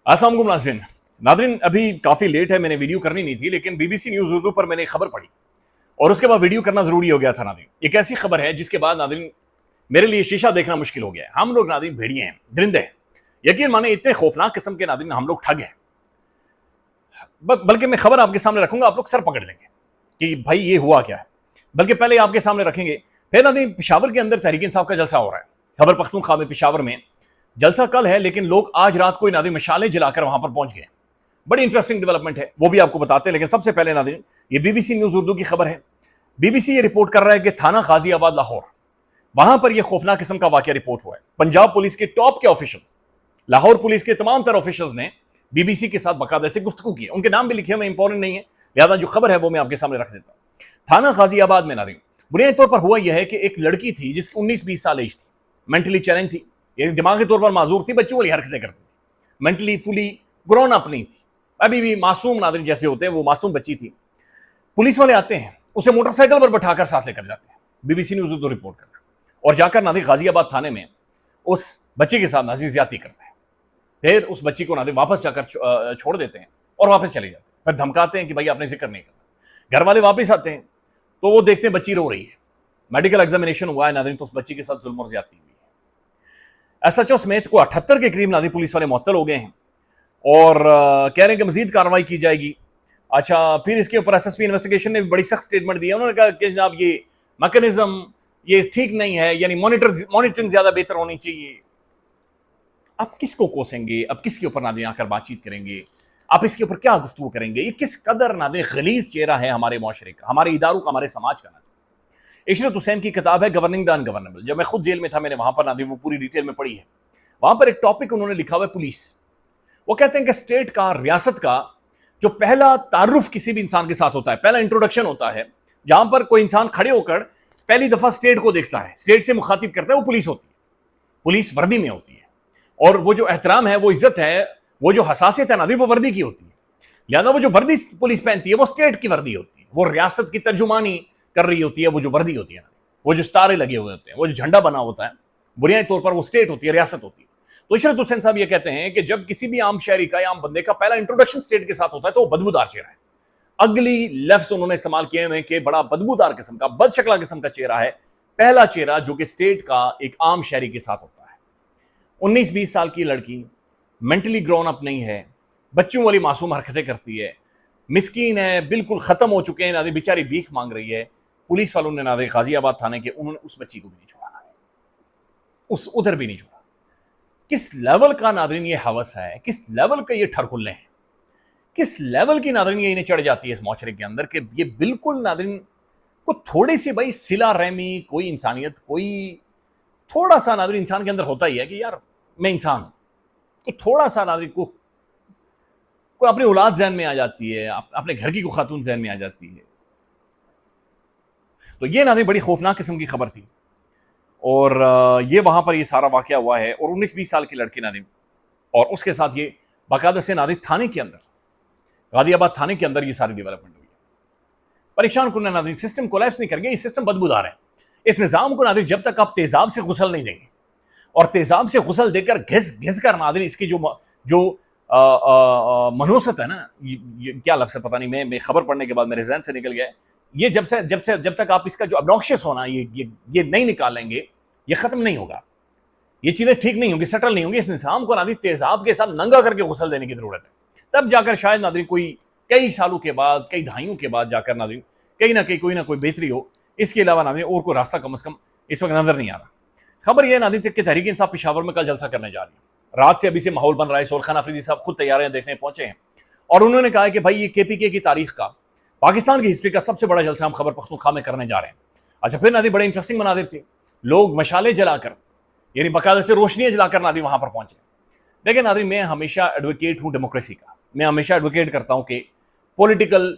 अस्सलाम वालेकुम नाज़रीन। नाज़रीन अभी काफ़ी लेट है, मैंने वीडियो करनी नहीं थी, लेकिन बीबीसी न्यूज़ उर्दू पर मैंने एक खबर पढ़ी और उसके बाद वीडियो करना ज़रूरी हो गया था नाज़रीन। एक ऐसी खबर है जिसके बाद नाज़रीन मेरे लिए शीशा देखना मुश्किल हो गया है। हम लोग नाज़रीन भेड़िए हैं, दरिंदे हैं। यकीन माने इतने खौफनाक किस्म के नाज़रीन हम लोग ठग हैं। बल्कि मैं खबर आपके सामने रखूंगा, आप लोग सर पकड़ लेंगे कि भाई ये हुआ क्या है। बल्कि पहले आपके सामने रखेंगे। फिर नाज़रीन पेशावर के अंदर तहरीक इंसाफ का जलसा हो रहा है। खैबर पख्तूनख्वा में पेशावर में जलसा कल है, लेकिन लोग आज रात को नाज़रीन मशालें जलाकर वहां पर पहुंच गए। बड़ी इंटरेस्टिंग डेवलपमेंट है, वो भी आपको बताते हैं। लेकिन सबसे पहले नाज़रीन ये बीबीसी न्यूज़ उर्दू की खबर है। बीबीसी ये रिपोर्ट कर रहा है कि थाना गाजियाबाद लाहौर, वहां पर यह खौफनाक किस्म का वाकया रिपोर्ट हुआ है। पंजाब पुलिस के टॉप के ऑफिशियल्स, लाहौर पुलिस के तमाम तर ऑफिशियल्स ने बीबीसी के साथ बाकायदा से गुफ्तगू की। उनके नाम भी लिखे हुए इंपॉर्टेंट नहीं है, लिहाजा जो खबर है वो मैं आपके सामने रख देता हूं। थाना गाजियाबाद में नाज़रीन बुनियादी तौर पर हुआ यह है कि एक लड़की थी जिसकी 19-20 साल एज थी, मेंटली चैलेंज थी, दिमागी तौर पर माजूर थी, बच्चों वाली हरकतें करती थी, मेंटली फुली ग्रोन अप नहीं थी, अभी भी मासूम नाज़रीन जैसे होते हैं, वो मासूम बच्ची थी। पुलिस वाले आते हैं, उसे मोटरसाइकिल पर बैठाकर साथ लेकर जाते हैं। बीबीसी न्यूज़ उर्दू रिपोर्ट कर रहा है। और जाकर नाज़रीन गाजियाबाद थाने में उस बच्ची के साथ नाज़रीन ज्यादती करते हैं। फिर उस बच्ची को नाज़रीन वापस जाकर छोड़ देते हैं और वापस चले जाते हैं। फिर धमकाते हैं कि भाई आपने जिक्र नहीं करना। घर वाले वापस आते हैं तो वो देखते हैं बच्ची रो रही है। मेडिकल एग्जामिनेशन हुआ है नाज़रीन, तो उस बच्ची के साथ जुल्म और ज्यादती हुई है। एसएचओ समेत को 78 के करीब नाज़रीन पुलिस वाले मुअत्तल हो गए हैं और कह रहे हैं कि मजीद कार्रवाई की जाएगी। अच्छा, फिर इसके ऊपर एसएसपी इन्वेस्टिगेशन ने भी बड़ी सख्त स्टेटमेंट दी है। उन्होंने कहा कि जनाब ये मैकेनिज्म ये ठीक नहीं है, यानी मॉनिटरिंग ज्यादा बेहतर होनी चाहिए। आप किसको कोसेंगे, अब किसके ऊपर नाज़रीन आकर बातचीत करेंगे, आप इसके ऊपर क्या गुफ्तगू करेंगे? ये किस कदर नाज़रीन खलीज चेहरा है हमारे मुआशरे का, हमारे इदारों का, हमारे समाज का। इशरत हुसैन की किताब है गवर्निंग द अनगवर्नेबल। जब मैं खुद जेल में था, मैंने वहां पर नाज़रीन वो पूरी डिटेल में पढ़ी है। वहां पर एक टॉपिक उन्होंने लिखा हुआ है पुलिस। वो कहते हैं कि स्टेट का, रियासत का जो पहला तारुफ किसी भी इंसान के साथ होता है, पहला इंट्रोडक्शन होता है, जहां पर कोई इंसान खड़े होकर पहली दफा स्टेट को देखता है, स्टेट से मुखातिब करता है, वो पुलिस होती है। पुलिस वर्दी में होती है और वो जो एहतराम है, वो इज्जत है, वो जो हसासियत है नाज़रीन, वो वर्दी की होती है। लिहाजा वो जो वर्दी पुलिस पहनती है वो स्टेट की वर्दी होती है, वो रियासत की तर्जुमानी कर रही होती है। वो जो वर्दी होती है, वो जो सितारे लगे हुए होते हैं, वो जो झंडा बना होता है, बुनियादी तौर पर वो स्टेट होती है, रियासत होती है। तो इशरत हुसैन साहब ये कहते हैं कि जब किसी भी आम शहरी का या आम बंदे का पहला इंट्रोडक्शन स्टेट के साथ होता है तो वो बदबूदार चेहरा है। अगली लफ्ज उन्होंने इस्तेमाल किए हैं कि बड़ा बदबूदार किस्म का, बदशकला किस्म का चेहरा है पहला चेहरा जो कि स्टेट का एक आम शहरी के साथ होता है। 19-20 साल की लड़की, मेंटली ग्रोन अप नहीं है, बच्चों वाली मासूम हरकतें करती है, मिस्कीन है, बिल्कुल खत्म हो चुके हैं नाज़रीन, बेचारी भीख मांग रही है। पुलिस वालों ने नाज़रीन गाजियाबाद थाने के, उन्होंने उस बच्ची को भी नहीं छोड़ा, उस उधर भी नहीं छोड़ा। किस लेवल का नाज़रीन ये हवस है, किस लेवल का ये ठरकुल्ले हैं, किस लेवल की नाज़रीन ये इन्हें चढ़ जाती है इस माशरे के अंदर कि ये बिल्कुल नाज़रीन को थोड़ी सी भाई सिला रहमी, कोई इंसानियत, कोई थोड़ा सा नाज़रीन इंसान के अंदर होता ही है कि यार मैं इंसान हूं। तो थोड़ा सा नाज़रीन को अपनी औलाद जहन में आ जाती है, अपने घर की को खातून जहन में आ जाती है। तो ये नाज़रीन बड़ी खौफनाक किस्म की खबर थी और ये वहां पर ये सारा वाकया हुआ है। और 19-20 साल की लड़की नाज़रीन, और उसके साथ ये बाकायदा से नाज़रीन थाने के अंदर, गाजियाबाद थाने के अंदर ये सारी डेवलपमेंट हुई है। परेशान करना नाज़रीन, सिस्टम कोलैप्स नहीं कर गया, ये सिस्टम बदबूदार है। इस निज़ाम को नाज़रीन जब तक आप तेजाब से गुसल नहीं देंगे, और तेजाब से गुसल देकर घिस घिस कर नाज़रीन इसकी जो मनोसत है ना, ये क्या लफ्ज़ है पता नहीं, मैं खबर पढ़ने के बाद मेरे जहन से निकल गया। ये जब तक आप इसका जो ऑब्नॉक्शियस होना ये नहीं निकालेंगे, ये खत्म नहीं होगा, ये चीजें ठीक नहीं होंगी, सेटल नहीं होंगी। इस निज़ाम को नाज़रीन तेजाब के साथ नंगा करके गुसल देने की जरूरत है। तब जाकर शायद नाज़रीन कोई कई सालों के बाद, कई दहाइयों के बाद जाकर नाज़रीन कहीं ना कहीं कोई ना कोई बेहतरी हो। इसके अलावा नाज़रीन और कोई रास्ता कम से कम इस वक्त नजर नहीं आ रहा। खबर यह नाज़रीन कि तहरीक इंसाफ पेशावर में कल जलसा करने जा रही है। रात से अभी से माहौल बन रहा है। सोलखान अफरीदी साहब खुद तैयारियां देखने पहुंचे हैं और उन्होंने कहा कि भाई ये केपीके की तारीख का, पाकिस्तान की हिस्ट्री का सबसे बड़ा जलसा हम खैबर पख्तूनख्वा में करने जा रहे हैं। अच्छा, फिर नाज़रीन बड़े इंटरेस्टिंग मनाजिर थे। लोग मशाले जलाकर, यानी बाकायदा से रोशनियां जलाकर नाज़रीन वहां पर पहुंचे। देखिए नाज़रीन, मैं हमेशा एडवोकेट हूं डेमोक्रेसी का। मैं हमेशा एडवोकेट करता हूं कि पॉलिटिकल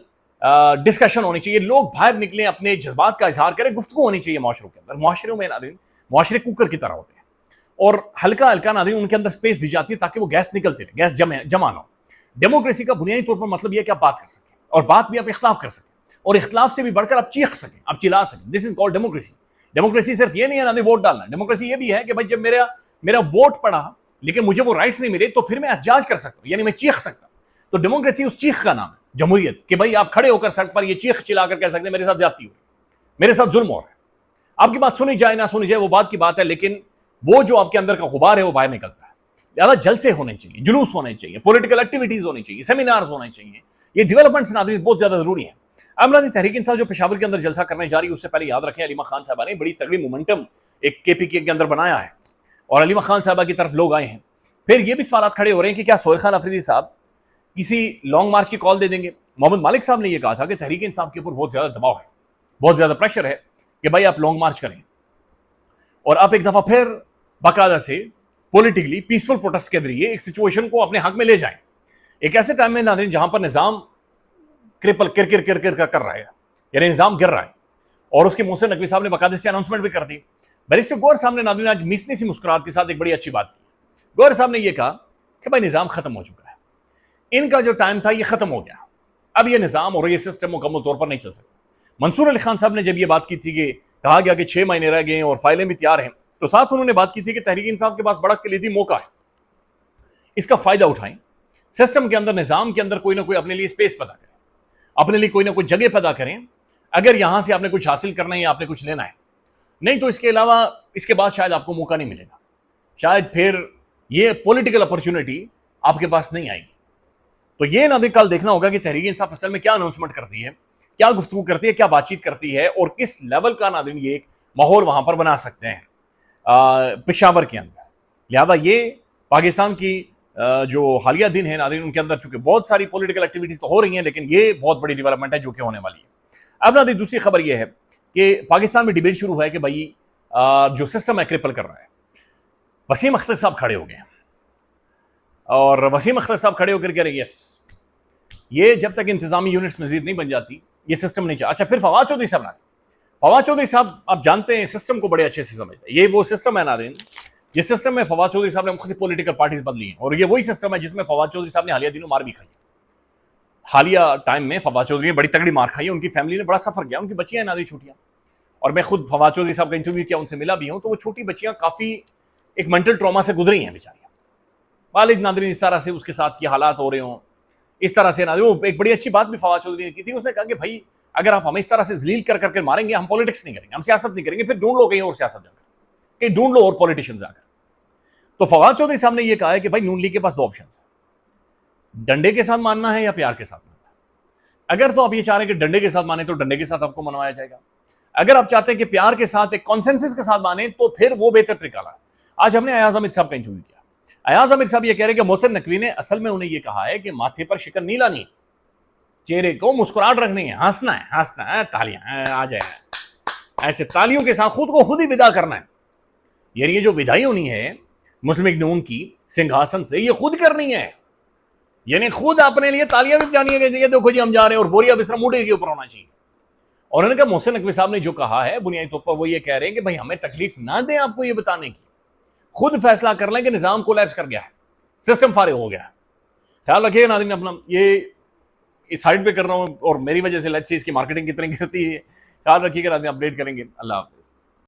डिस्कशन होनी चाहिए, लोग बाहर निकले, अपने जज्बात का इजहार करें, गुफ्तगू होनी चाहिए माशरों के अंदर। माशरों में नाज़रीन माशरे कुकर की तरह होते हैं और हल्का हल्का नाज़रीन उनके अंदर स्पेस दी जाती है ताकि वो गैस निकलती रहे, गैस जमा ना हो। डेमोक्रेसी का बुनियादी तौर पर मतलब यह कि आप बात कर सकें, और बात भी आप इख्तिलाफ कर सकें, और इख्तिलाफ से भी बढ़कर आप चीख सकें, आप चिल्ला सकें। This is called democracy. Democracy सिर्फ ये नहीं है ना वोट डालना, डेमोक्रेसी ये भी है कि भाई जब मेरा वोट पड़ा, لیکن مجھے وہ رائٹس نہیں ملے تو پھر میں احتجاج کر سکتا ہوں, یعنی میں چیخ سکتا ہوں. تو ڈیموکریسی اس چیخ کا نام ہے, جمہوریت, کہ بھائی آپ کھڑے ہو کر سڑک پر یہ چیخ چلا کر کہہ سکتے ہیں میرے ساتھ زیادتی ہوئی, میرے ساتھ ظلم ہو رہا ہے. آپ کی بات سنی جائے نہ سنی جائے وہ بات کی بات ہے, لیکن وہ جو آپ کے اندر کا غبار ہے وہ باہر نکلتا ہے. زیادہ جلسے ہونے چاہیے, جلوس ہونے چاہیے, پولیٹیکل ایکٹیویٹیز ہونی چاہیے, سیمینارز ہونے چاہیے. یہ ڈیولپمنٹس ناظرین بہت زیادہ ضروری ہیں. اب ناظرین تحریک انصاف جو پشاور کے اندر جلسہ کرنے جا رہی ہے, اس سے پہلے یاد رکھیں علیمہ خان صاحبہ نے بڑی تگڑی مومنٹم ایک کے پی کے اندر بنایا ہے, اور علیمہ خان صاحبہ کی طرف لوگ آئے ہیں. پھر یہ بھی سوالات کھڑے ہو رہے ہیں کہ کیا سہیل خان افریدی صاحب کسی لانگ مارچ کی کال دے دیں گے. محمد مالک صاحب نے یہ کہا تھا کہ تحریک انصاف کے اوپر بہت زیادہ دباؤ ہے, بہت زیادہ پریشر ہے کہ بھائی آپ لانگ مارچ کریں, اور آپ ایک دفعہ پھر باقاعدہ سے پولیٹیکلی پیسفل پروٹیسٹ کے ذریعے ایک سچویشن کو اپنے حق میں لے جائیں. ایک ایسے ٹائم میں ناظرین جہاں پر نظام کرپل کر کر رہا ہے, یعنی نظام گر رہا ہے, اور اس کے محسن نقوی صاحب نے باقاعدہ سے اناؤنسمنٹ بھی کر دی. بیرسٹر گوہر صاحب نے ناظرین آج میسنی سی مسکراہٹ کے ساتھ ایک بڑی اچھی بات کی. گوہر صاحب نے یہ کہا کہ بھائی نظام ختم ہو چکا ہے, ان کا جو ٹائم تھا یہ ختم ہو گیا, اب یہ نظام اور یہ سسٹم مکمل طور پر نہیں چل سکتا. منصور علی خان صاحب نے جب یہ بات کی تھی کہ کہا گیا کہ 6 مہینے رہ گئے اور فائلیں بھی تیار ہیں, تو ساتھ انہوں نے بات کی تھی کہ تحریک انصاف کے پاس بڑا کلیدی موقع ہے, اس کا فائدہ اٹھائیں, سسٹم کے اندر, نظام کے اندر کوئی نہ کوئی اپنے لیے اسپیس پیدا کریں, اپنے لیے کوئی نہ کوئی جگہ پیدا کریں, اگر یہاں سے آپ نے کچھ حاصل کرنا ہے یا آپ نے کچھ لینا ہے. نہیں تو اس کے علاوہ اس کے بعد شاید آپ کو موقع نہیں ملے گا, شاید پھر یہ پولیٹیکل اپرچونٹی آپ کے پاس نہیں آئے گی. تو یہ ناظرین کل دیکھنا ہوگا کہ تحریک انصاف اصل میں کیا اناؤنسمنٹ کرتی ہے, کیا گفتگو کرتی ہے, کیا بات چیت کرتی ہے, اور کس لیول کا ناظرین یہ ایک ماحول وہاں پر بنا سکتے ہیں پشاور کے اندر. لہذا یہ پاکستان کی جو حالیہ دن ہے ناظرین, ان کے اندر چونکہ بہت ساری پولیٹیکل ایکٹیویٹیز تو ہو رہی ہیں, لیکن یہ بہت بڑی ڈیولپمنٹ ہے جو کہ ہونے والی ہے. اب ناظرین دوسری خبر یہ ہے کہ پاکستان میں ڈیبیٹ شروع ہے کہ بھائی جو سسٹم ہے کرپل کر رہا ہے. وسیم اختر صاحب کھڑے ہو گئے ہیں, اور وسیم اختر صاحب کھڑے ہو کر کہہ رہے یس, یہ جب تک انتظامی یونٹس مزید نہیں بن جاتی یہ سسٹم نہیں چاہتا. اچھا پھر فواد چودھری صاحب فواد چودھری صاحب آپ جانتے ہیں سسٹم کو بڑے اچھے سے سمجھتے ہیں. یہ وہ سسٹم ہے ناظرین جس سسٹم میں فواد چودھری صاحب نے مختلف پولیٹیکل پارٹیز بدلی ہیں, اور یہ وہی سسٹم ہے جس میں فواد چودھری صاحب نے حالیہ دنوں مار بھی کھائی. حالیہ ٹائم میں فواد چودھری نے بڑی تگڑی مار کھائی, ان کی فیملی نے بڑا سفر کیا, ان کی بچیاں ہیں ناظرین چھوٹیاں, اور میں خود فواد چودھری صاحب کا انٹرویو کیا, ان سے ملا بھی ہوں, تو وہ چھوٹی بچیاں کافی ایک مینٹل ٹراما سے گزری ہیں بیچاریاں. والد ناظرین اس طرح سے اس کے ساتھ یہ حالات ہو رہے ہوں, اس طرح سے ناظرین. وہ ایک بڑی اچھی بات بھی فواد چودھری نے کی تھی, اس نے کہا کہ بھائی اگر آپ ہمیں اس طرح سے ذلیل کر کر کے ماریں گے, ہم پولیٹکس نہیں کریں گے, ہم سیاست نہیں کریں گے, پھر ڈھونڈ لو کہیں اور سیاست جا کر, کہیں ڈھونڈ لو اور پولیٹیشین جا کر. تو فواد چودھری صاحب نے یہ کہا ہے کہ بھائی نون لیگ کے پاس 2 آپشنز ہیں, ڈنڈے کے ساتھ ماننا ہے یا پیار کے ساتھ ماننا ہے. اگر تو آپ یہ چاہ رہے ہیں کہ ڈنڈے کے ساتھ مانیں تو ڈنڈے کے ساتھ آپ کو منوایا جائے گا. اگر آپ چاہتے ہیں کہ پیار کے ساتھ ایک کانسنسس کے ساتھ مانیں تو پھر وہ بہتر طریقہ ہے. آج ہم نے ایاز امیر صاحب کا انٹرویو کیا. ایاز امیر صاحب یہ کہہ رہے ہیں کہ محسن نقوی نے اصل میں انہیں یہ کہا ہے کہ ماتھے پر شکن نہیں لانی, چہرے کو مسکراہٹ رکھنی ہے, ہنسنا ہے, تالیاں آ جائے, ایسے تالیوں کے ساتھ خود کو خود ہی ودا کرنا ہے. یعنی یہ جو ودائی ہونی ہے مسلم لیگ نون کی سنگھاسن سے, یہ خود کرنی ہے, یعنی خود اپنے لیے تالیاں بھی بجانی ہے کہ دیکھو جی ہم جا رہے ہیں, اور بوریا بستر موڈے کے اوپر ہونا چاہیے. اور انہوں نے کہا محسن نقوی صاحب نے جو کہا ہے بنیادی طور پر وہ یہ کہہ رہے ہیں کہ بھائی ہمیں تکلیف نہ دیں آپ کو یہ بتانے کی, خود فیصلہ کر لیں کہ نظام کولیپس کر گیا ہے, سسٹم فارغ ہو گیا ہے. خیال رکھیے ناظرین اپنا, یہ اس سائڈ پہ کر رہا ہوں اور میری وجہ سے لیٹس سی اس کی مارکیٹنگ کتنی کرتی ہے. خیال رکھیے گا ناظرین, اپڈیٹ کریں گے. اللہ حافظ.